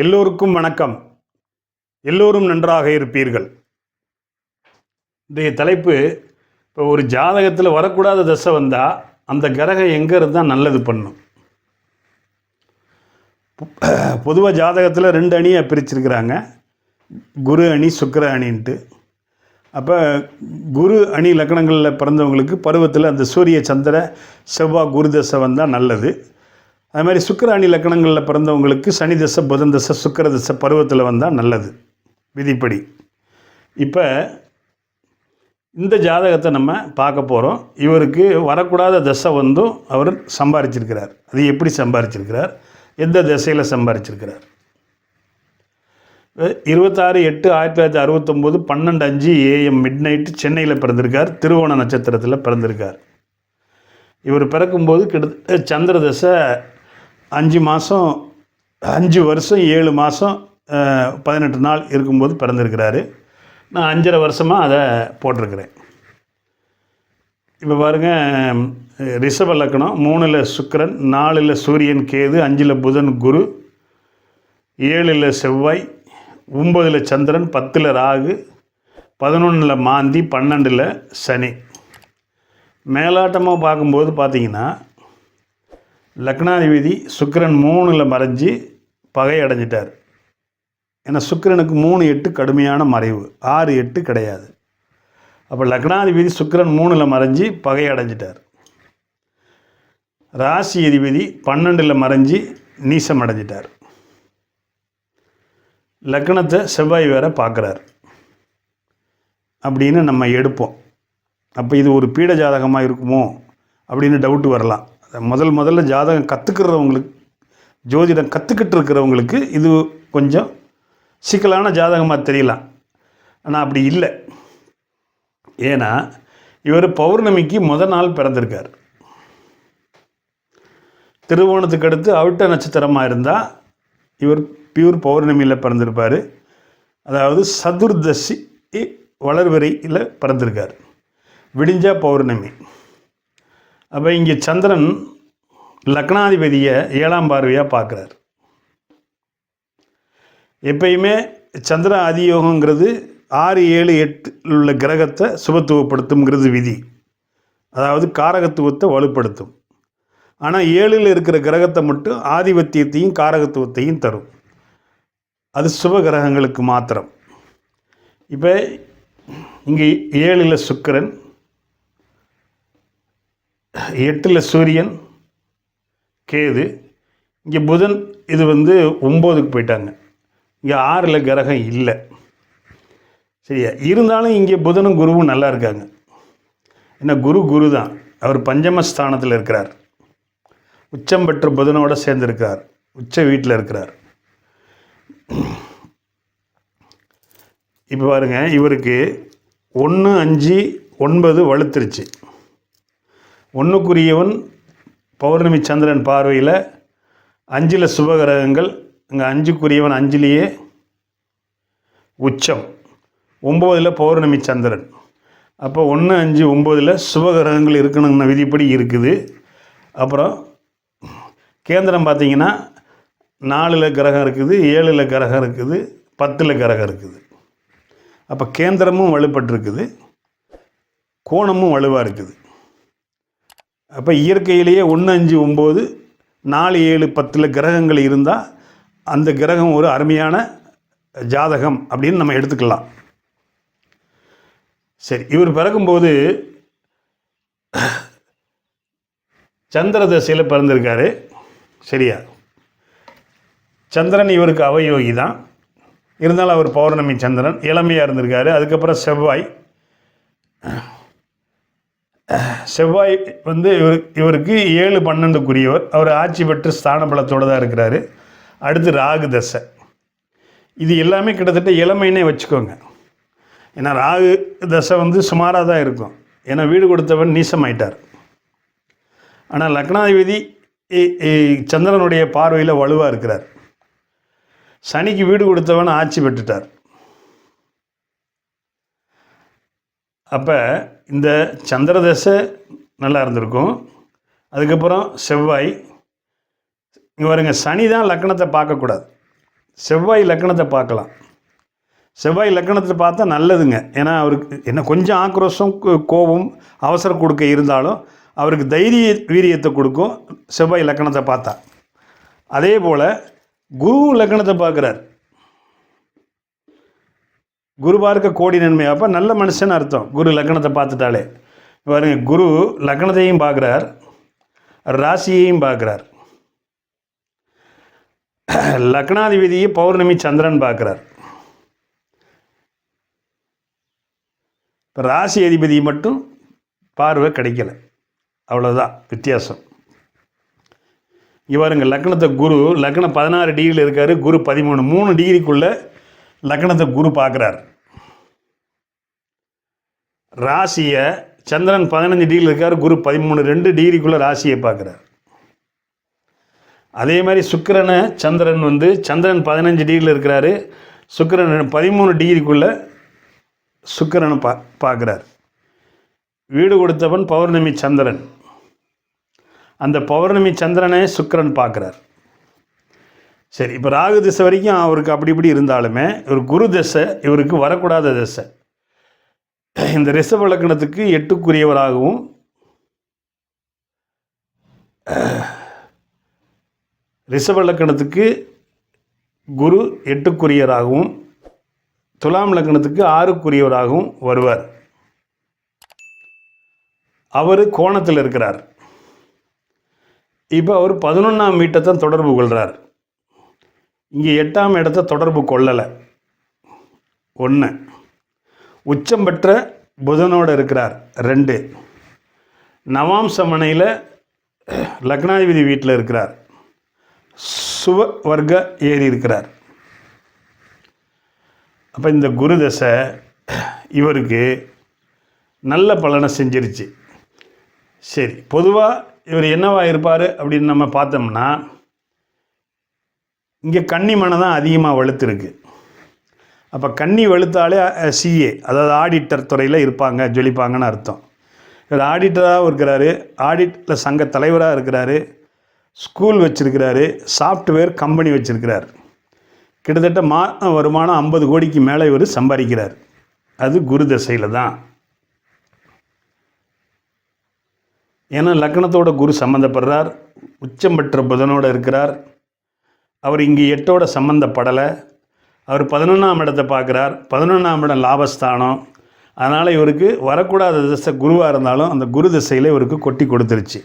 எல்லோருக்கும் வணக்கம். எல்லோரும் நன்றாக இருப்பீர்கள். இன்றைய தலைப்பு, இப்போ ஒரு ஜாதகத்தில் வரக்கூடாத தசை வந்தால் அந்த கிரகம் எங்கே இருந்தால் நல்லது பண்ணும். பொதுவாக ஜாதகத்தில் 2 அணியை பிரிச்சிருக்கிறாங்க, குரு அணி, சுக்கிர அணின்ட்டு. அப்போ குரு அணி லக்னங்களில் பிறந்தவங்களுக்கு பருவத்தில் அந்த சூரிய சந்திர செவ்வாய் குரு தசை வந்தால் நல்லது. அது மாதிரி சுக்கிர அணி லக்னங்களில் பிறந்தவங்களுக்கு சனி தசை, புதன் தசை, சுக்கிர தசை பருவத்தில் வந்தால் நல்லது விதிப்படி. இப்போ இந்த ஜாதகத்தை நம்ம பார்க்க போகிறோம். இவருக்கு வரக்கூடாத தசை வந்தும் அவர் சம்பாரிச்சிருக்கிறார். அது எப்படி சம்பாரிச்சிருக்கிறார், எந்த திசையில் சம்பாரிச்சிருக்கிறார்? 26/8/1969 12:05 AM மிட்நைட்டு சென்னையில் பிறந்திருக்கார். திருவோண நட்சத்திரத்தில் பிறந்திருக்கார். இவர் பிறக்கும்போது கிட்டத்தட்ட சந்திர தசை 5 மாதம் 5 வருஷம் 7 மாதம் 18 நாள் இருக்கும்போது பிறந்திருக்கிறாரு. நான் 5.5 வருஷமாக அதை போட்டிருக்கிறேன். இப்போ பாருங்கள், ரிஷப லக்னம், 3ல் சுக்கிரன், 4ல் சூரியன் கேது, 5ல் புதன் குரு, 7ல் செவ்வாய், 9ல் சந்திரன், 10ல் ராகு, 11ல் மாந்தி, 12ல் சனி. மேலாட்டமாக பார்க்கும்போது பார்த்தீங்கன்னா லக்னாதிபதி சுக்கிரன் 3ல் மறைஞ்சி பகை அடைஞ்சிட்டார். ஏன்னா சுக்கிரனுக்கு 3-8 கடுமையான மறைவு, 6-8 கிடையாது. அப்போ லக்னாதிபதி சுக்கிரன் 3ல் மறைஞ்சி பகை அடைஞ்சிட்டார். ராசி அதிபதி 12ல் மறைஞ்சி நீசம் அடைஞ்சிட்டார். லக்னத்தை செவ்வாய் வேற பார்க்குறார் அப்படின்னு நம்ம எடுப்போம். அப்போ இது ஒரு பீட ஜாதகமாக இருக்குமோ அப்படின்னு டவுட்டு வரலாம். முதல்ல ஜாதகம் கற்றுக்கிறவங்களுக்கு, ஜோதிடம் கற்றுக்கிட்டு இருக்கிறவங்களுக்கு இது கொஞ்சம் சிக்கலான ஜாதகமாக தெரியலாம். ஆனால் அப்படி இல்லை. ஏன்னா இவர் பௌர்ணமிக்கு முதல் நாள் பிறந்திருக்கார். திருவோணத்துக்கு அடுத்து அவிட்ட நட்சத்திரமாக இருந்தால் இவர் பியூர் பௌர்ணமியில் பிறந்திருப்பார். அதாவது சதுர்தசி வளர்வரையில் பிறந்திருக்கார், விடிஞ்சா பௌர்ணமி. அப்போ இங்கே சந்திரன் லக்னாதிபதியை 7ஆம் பார்வையாக பார்க்குறார். எப்பயுமே சந்திர அதியோகங்கிறது 6, 7, 8 உள்ள கிரகத்தை சுபத்துவப்படுத்தும்ங்கிறது விதி. அதாவது காரகத்துவத்தை வலுப்படுத்தும். ஆனால் 7ல் இருக்கிற கிரகத்தை மட்டும் ஆதிபத்தியத்தையும் காரகத்துவத்தையும் தரும். அது சுப கிரகங்களுக்கு மாத்திரம். இப்போ இங்கே 7ல் சுக்கிரன், 8ல் சூரியன் கேது, இங்கே புதன், இது 9க்கு போயிட்டாங்க. இங்கே 6ல் கிரகம் இல்லை. சரியா? இருந்தாலும் இங்கே புதனும் குருவும் நல்லா இருக்காங்க. ஏன்னா குரு தான், அவர் பஞ்சமஸ்தானத்தில் இருக்கிறார். உச்சம் பெற்ற புதனோட சேர்ந்திருக்கிறார், உச்ச வீட்டில் இருக்கிறார். இப்போ பாருங்கள், இவருக்கு 1, 5, 9 வலுத்துருச்சு. 1க்குரியவன் பௌர்ணமி சந்திரன் பார்வையில் 5ல் சுபகிரகங்கள், இங்கே 5க்குரியவன் 5லேயே உச்சம், 9ல் பௌர்ணமி சந்திரன். அப்போ 1, 5, 9ல் சுபகிரகங்கள் இருக்கணும்னு விதிப்படி இருக்குது. அப்புறம் கேந்திரம் பார்த்திங்கன்னா 4ல் கிரகம் இருக்குது, 7ல் கிரகம் இருக்குது, 10ல் கிரகம் இருக்குது. அப்போ கேந்திரமும் வலுப்பட்டுருக்குது, கோணமும் வலுவாக இருக்குது. அப்போ இயற்கையிலேயே 1, 5, 9, 4, 7, 10ல் கிரகங்கள் இருந்தால் அந்த கிரகம் ஒரு அருமையான ஜாதகம் அப்படின்னு நம்ம எடுத்துக்கலாம். சரி, இவர் பிறக்கும்போது சந்திர தசையில் பிறந்திருக்காரு. சரியா? சந்திரன் இவருக்கு அவயோகி தான். இருந்தாலும் அவர் பௌர்ணமி சந்திரன், இளமையாக இருந்திருக்காரு. அதுக்கப்புறம் செவ்வாய் இவருக்கு 7-12க்குரியவர். அவர் ஆட்சி பெற்று ஸ்தான பலத்தோடு தான் இருக்கிறாரு. அடுத்து ராகு தசை. இது எல்லாமே கிட்டத்தட்ட இளமைன்னே வச்சுக்கோங்க. ஏன்னா ராகு தசை சுமாராக தான் இருக்கும். ஏன்னா வீடு கொடுத்தவன் நீசமாயிட்டார். ஆனால் லக்னாதிபதி சந்திரனுடைய பார்வையில் வலுவாக இருக்கிறார். சனிக்கு வீடு கொடுத்தவன் ஆட்சி பெற்றுட்டார். அப்போ இந்த சந்திர தசை நல்லா இருந்திருக்கும். அதுக்கப்புறம் செவ்வாய், இங்கே பாருங்க, சனி தான் லக்னத்தை பார்க்கக்கூடாது. செவ்வாய் லக்கணத்தை பார்க்கலாம். செவ்வாய் லக்கணத்தை பார்த்தா நல்லதுங்க. ஏன்னா அவருக்கு என்ன கொஞ்சம் ஆக்ரோஷம், கோபம், அவசர கொடுக்க இருந்தாலும் அவருக்கு தைரிய வீரியத்தை கொடுக்கும் செவ்வாய் லக்கணத்தை பார்த்தா. அதே போல் குரு லக்கணத்தை பார்க்குறார். குரு பார்க்க கோடி நன்மை. அப்போ நல்ல மனுஷன் அர்த்தம் குரு லக்கணத்தை பார்த்துட்டாலே. பாருங்க, குரு லக்கணத்தையும் பார்க்குறார், ராசியையும் பார்க்குறார். லக்னாதிபதியை பௌர்ணமி சந்திரன் பார்க்குறார். இப்போ ராசி அதிபதி மட்டும் பார்வை கிடைக்கல, அவ்வளோதான் வித்தியாசம். இவருங்க லக்னத்தை குரு லக்னம் 16 டிகிரியில் இருக்கார், குரு 13, 3 டிகிரிக்குள்ளே லக்னத்தை குரு பார்க்குறார். ராசியை சந்திரன் 15 டிகிரியில் இருக்கார், குரு 13, 2 டிகிரிக்குள்ளே ராசியை பார்க்குறார். அதே மாதிரி சுக்கிரனை சந்திரன் சந்திரன் 15 டிகிரியில் இருக்கிறாரு, சுக்கிரன் 13 டிகிரிக்குள்ளே சுக்கிரனை பார்க்குறார். வீடு கொடுத்தவன் பௌர்ணமி சந்திரன், அந்த பௌர்ணமி சந்திரனை சுக்கிரன் பார்க்குறார். சரி, இப்போ ராகு திசை வரைக்கும் அவருக்கு அப்படி இப்படி இருந்தாலுமே ஒரு குரு திசை இவருக்கு வரக்கூடாத திசை. இந்த ரிஷப லக்னத்துக்கு 8க்குரியவராகவும் ரிஷப லக்னத்துக்கு குரு 8க்குரியவராகவும் துலாம் லக்னத்துக்கு 6க்குரியவராகவும் வருவார். அவர் கோணத்தில் இருக்கிறார். இப்போ அவர் 11ஆம் வீட்டை தான் தொடர்பு கொள்கிறார். இங்கே 8ஆம் இடத்தை தொடர்பு கொள்ளலை. 1 உச்சம் பெற்ற புதனோடு இருக்கிறார். 2 நவாம்ச மனையில் லக்னாதிபதி வீட்டில் இருக்கிறார். சுப வர்க்க ஏறி இருக்கிறார். அப்போ இந்த குரு தசை இவருக்கு நல்ல பலனை செஞ்சிருச்சு. சரி, பொதுவாக இவர் என்னவா இருப்பார் அப்படின்னு நம்ம பார்த்தோம்னா, இங்கே கன்னி மனை தான் அதிகமாக வலுத்துருக்கு. அப்போ கன்னி வலுத்தாலே சிஏ, அதாவது ஆடிட்டர் துறையில் இருப்பாங்க, ஜொலிப்பாங்கன்னு அர்த்தம். இவர் ஆடிட்டராகவும் இருக்கிறாரு, ஆடிட்டில் சங்க தலைவராக இருக்கிறாரு, ஸ்கூல் வச்சுருக்கிறாரு, சாஃப்ட்வேர் கம்பெனி வச்சுருக்கிறார். கிட்டத்தட்ட வருமானம் 50 கோடிக்கு மேலே இவர் சம்பாதிக்கிறார். அது குரு தசையில் தான். ஏன்னா லக்னத்தோட குரு சம்மந்தப்படுறார், உச்சம் பெற்ற புதனோடு இருக்கிறார். அவர் இங்கே 8ஓட சம்மந்தப்படலை. அவர் 11ஆம் இடத்தை பார்க்குறார். 11ஆம் இடம் லாபஸ்தானம். அதனால் இவருக்கு வரக்கூடாத திசை குருவாக இருந்தாலும் அந்த குரு திசையில் இவருக்கு கொட்டி கொடுத்துருச்சு.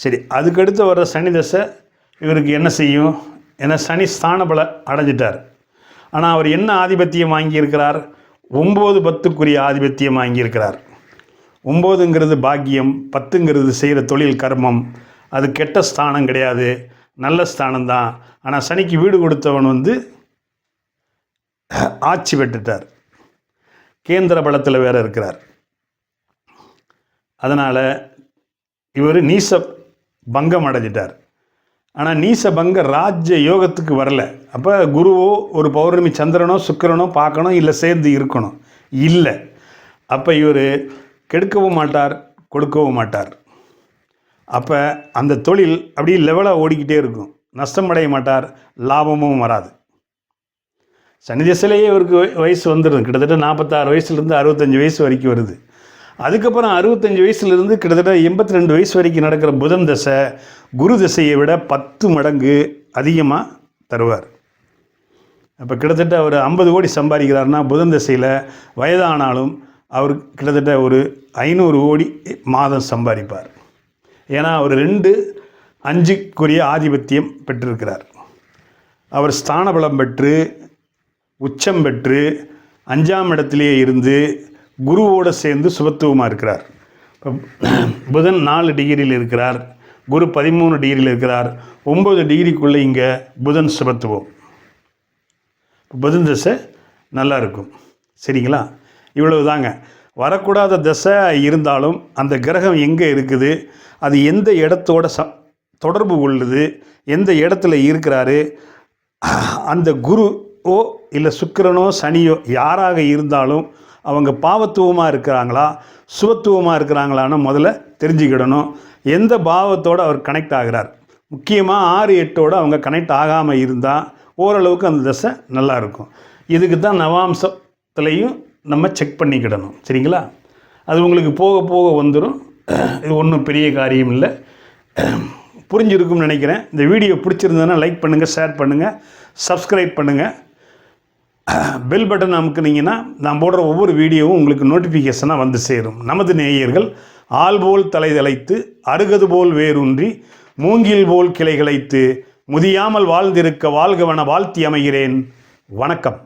சரி, அதுக்கடுத்து வர்ற சனி தசை இவருக்கு என்ன செய்யும்? ஏன்னா சனி ஸ்தான பல அடைஞ்சிட்டார். ஆனால் அவர் என்ன ஆதிபத்தியம் வாங்கியிருக்கிறார்? 9, 10க்குரிய ஆதிபத்தியம் வாங்கியிருக்கிறார். 9ங்கிறது பாக்கியம், 10ங்கிறது செய்கிற தொழில் கர்மம். அது கெட்ட ஸ்தானம் கிடையாது, நல்ல ஸ்தானம்தான். ஆனால் சனிக்கு வீடு கொடுத்தவன் ஆட்சி பெற்றுட்டார், கேந்திர பலத்தில் வேறு இருக்கிறார். அதனால் இவர் நீச பங்கம் அடைஞ்சிட்டார். ஆனால் நீச பங்க ராஜ்ய யோகத்துக்கு வரல. அப்போ குருவோ ஒரு பௌர்ணமி சந்திரனோ சுக்கிரனோ பார்க்கணும், இல்லை சேர்ந்து இருக்கணும், இல்லை. அப்போ இவர் கெடுக்கவும் மாட்டார், கொடுக்கவும் மாட்டார். அப்போ அந்த தொழில் அப்படியே லெவலாக ஓடிக்கிட்டே இருக்கும், நஷ்டமடைய மாட்டார், லாபமும் வராது. சனி திசையிலேயே இவருக்கு வயசு வந்துடும். கிட்டத்தட்ட 46 வயசுலேருந்து 65 வயசு வரைக்கும் வருது. அதுக்கப்புறம் 65 வயசுலேருந்து கிட்டத்தட்ட 82 வயசு வரைக்கும் நடக்கிற புதன் தசை குரு தசையை விட 10 மடங்கு அதிகமாக தருவார். அப்போ கிட்டத்தட்ட அவர் 50 கோடி சம்பாதிக்கிறாருன்னா புதன் தசையில் வயதானாலும் அவர் கிட்டத்தட்ட ஒரு 500 கோடி மாதம் சம்பாதிப்பார். ஏன்னா அவர் 2, 5க்குரிய ஆதிபத்தியம் பெற்றிருக்கிறார். அவர் ஸ்தான பலம் பெற்று உச்சம் பெற்று 5ஆம் இடத்திலேயே இருந்து குருவோடு சேர்ந்து சுபத்துவமாக இருக்கிறார். புதன் 4 டிகிரியில் இருக்கிறார், குரு 13 டிகிரியில் இருக்கிறார், 9 டிகிரிக்குள்ளே இங்கே புதன் சுபத்துவம். புதன் தசை நல்லா இருக்கும். சரிங்களா? இவ்வளவு தாங்க. வரக்கூடாத தசை இருந்தாலும் அந்த கிரகம் எங்கே இருக்குது, அது எந்த இடத்தோட தொடர்பு கொள்ளுது, எந்த இடத்துல இருக்கிறாரு, அந்த குருவோ இல்லை சுக்கிரனோ சனியோ யாராக இருந்தாலும் அவங்க பாவத்துவமாக இருக்கிறாங்களா சுபத்துவமாக இருக்கிறாங்களான்னு முதல்ல தெரிஞ்சுக்கிடணும். எந்த பாவத்தோடு அவர் கனெக்ட் ஆகிறார், முக்கியமாக 6, 8ஓடு அவங்க கனெக்ட் ஆகாமல் இருந்தால் ஓரளவுக்கு அந்த தசை நல்லா இருக்கும். இதுக்கு தான் நவாம்சத்துலேயும் நம்ம செக் பண்ணிக்கிடணும். சரிங்களா? அது உங்களுக்கு போக போக வந்துடும். இது ஒன்றும் பெரிய காரியம் இல்லை. புரிஞ்சிருக்கும்னு நினைக்கிறேன். இந்த வீடியோ பிடிச்சிருந்ததுன்னா லைக் பண்ணுங்கள், ஷேர் பண்ணுங்கள், சப்ஸ்கிரைப் பண்ணுங்கள். பெல் பட்டன் அமுக்குனீங்கன்னா நான் போடுற ஒவ்வொரு வீடியோவும் உங்களுக்கு நோட்டிஃபிகேஷனாக வந்து சேரும். நமது நேயர்கள் ஆள் போல் தலை தலைத்து, அருகது போல் வேரூன்றி, மூங்கில் போல் கிளை கிளைத்து, முதியாமல் வாழ்ந்திருக்க வாழ்கவன வாழ்த்தி அமைகிறேன். வணக்கம்.